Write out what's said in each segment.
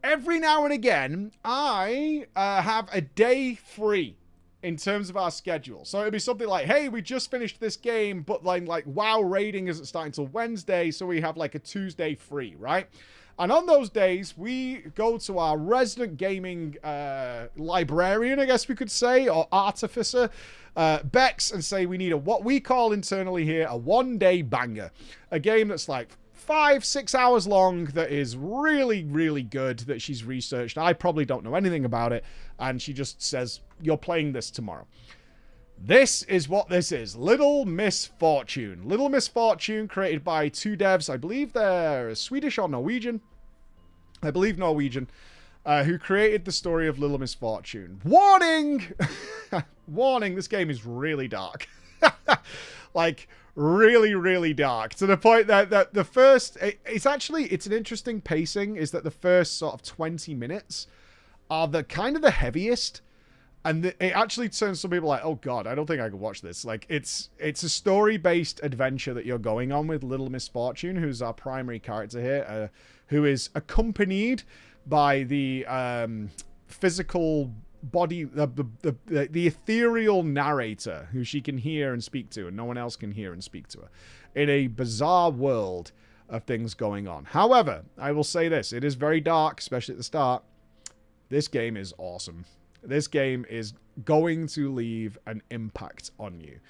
every now and again, I have a day free in terms of our schedule. So it'd be something like, hey, we just finished this game, but like WoW raiding isn't starting till Wednesday, so we have like a Tuesday free, right? And on those days, we go to our resident gaming librarian, I guess we could say, or artificer, Bex, and say we need what we call internally here a one-day banger. A game that's like 5-6 hours long, that is really, really good, that she's researched. I probably don't know anything about it, and she just says, you're playing this tomorrow. This is what this is. Little Misfortune. Little Misfortune, created by two devs. I believe they're Swedish or Norwegian. I believe Norwegian. Who created the story of Little Misfortune. Warning! Warning, this game is really dark. Like, really, really dark. To the point that the first... It's an interesting pacing, is that the first sort of 20 minutes are the kind of the heaviest. And it actually turns some people like, oh god, I don't think I could watch this. Like, it's a story-based adventure that you're going on with Little Misfortune, who's our primary character here, who is accompanied by the physical body, the ethereal narrator, who she can hear and speak to, and no one else can hear and speak to her, in a bizarre world of things going on. However, I will say this, it is very dark, especially at the start. This game is awesome. This game is going to leave an impact on you.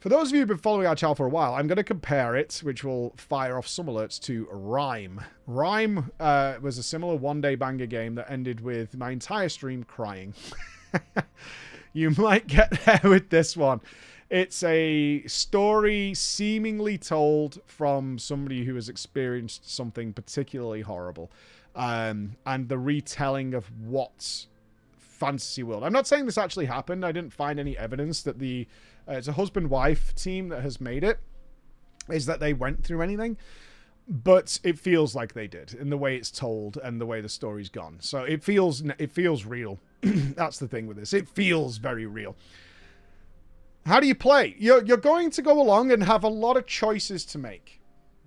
For those of you who've been following our channel for a while, I'm going to compare it, which will fire off some alerts, to Rime. Rime was a similar one-day banger game that ended with my entire stream crying. You might get there with this one. It's a story seemingly told from somebody who has experienced something particularly horrible. And the retelling of what's fantasy world. I'm not saying this actually happened. I didn't find any evidence that it's a husband-wife team that has made it, is that they went through anything, but it feels like they did in the way it's told and the way the story's gone. So it feels real. That's the thing with this. It feels very real. How do you play? You're going to go along and have a lot of choices to make.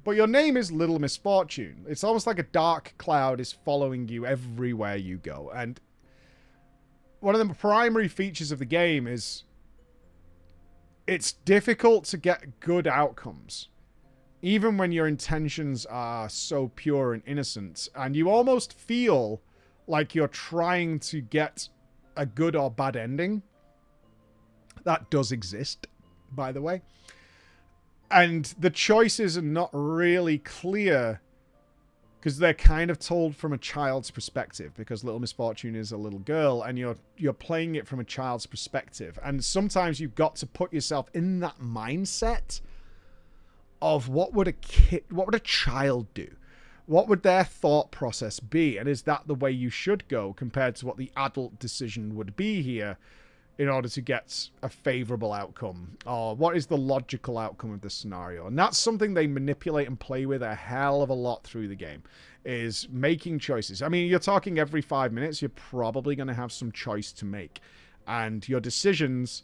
But your name is Little Misfortune. It's almost like a dark cloud is following you everywhere you go. And one of the primary features of the game is it's difficult to get good outcomes, even when your intentions are so pure and innocent, and you almost feel like you're trying to get a good or bad ending. That does exist, by the way. And the choices are not really clear, because they're kind of told from a child's perspective, because Little Misfortune is a little girl, and you're playing it from a child's perspective. And sometimes you've got to put yourself in that mindset of what would a child do? What would their thought process be? And is that the way you should go compared to what the adult decision would be here in order to get a favorable outcome? Or what is the logical outcome of this scenario? And that's something they manipulate and play with a hell of a lot through the game, is making choices. I mean, you're talking every 5 minutes, you're probably going to have some choice to make. And your decisions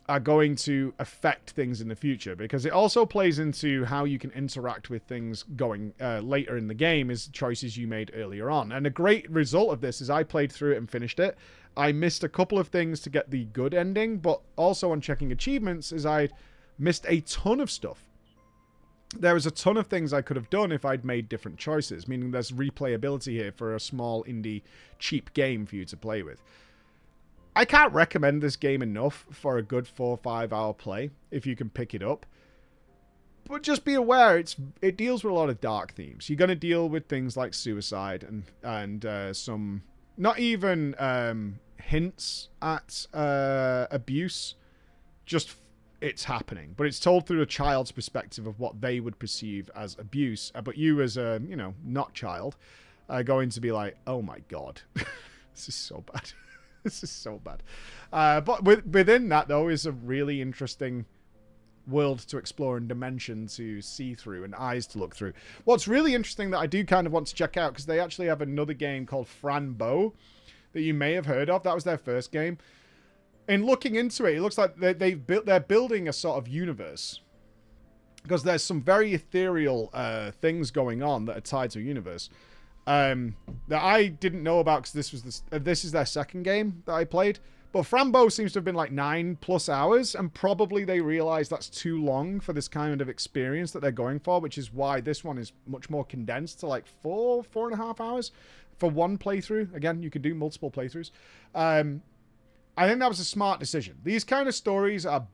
are going to affect things in the future, because it also plays into how you can interact with things going later in the game, is choices you made earlier on. And a great result of this is I played through it and finished it. I missed a couple of things to get the good ending, but also on checking achievements is I missed a ton of stuff. There was a ton of things I could have done if I'd made different choices, meaning there's replayability here for a small indie cheap game for you to play with. I can't recommend this game enough for a good 4 or 5 hour play if you can pick it up. But just be aware, it deals with a lot of dark themes. You're going to deal with things like suicide and some not even hints at abuse. Just it's happening, but it's told through a child's perspective of what they would perceive as abuse. But you, as a not child, are going to be like, oh my god, this is so bad. This is so bad. But within that, though, is a really interesting world to explore and dimension to see through and eyes to look through. What's really interesting that I do kind of want to check out, because they actually have another game called Franbo that you may have heard of. That was their first game. In looking into it, it looks like they're building a sort of universe, because there's some very ethereal things going on that are tied to a universe. that I didn't know about because this is their second game that I played. But Frambo seems to have been like 9+ hours, and probably they realized that's too long for this kind of experience that they're going for, which is why this one is much more condensed to like 4.5 hours for one playthrough. Again, you can do multiple playthroughs. I think that was a smart decision. These kind of stories are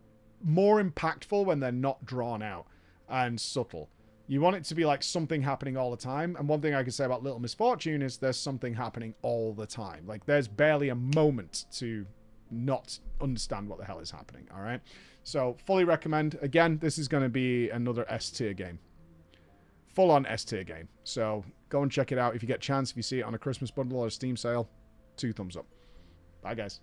more impactful when they're not drawn out and subtle. You want it to be like something happening all the time. And one thing I can say about Little Misfortune is there's something happening all the time. Like there's barely a moment to not understand what the hell is happening. All right. So fully recommend. Again, this is going to be another S tier game. Full on S tier game. So go and check it out if you get a chance. If you see it on a Christmas bundle or a Steam sale, 2 thumbs up. Bye guys.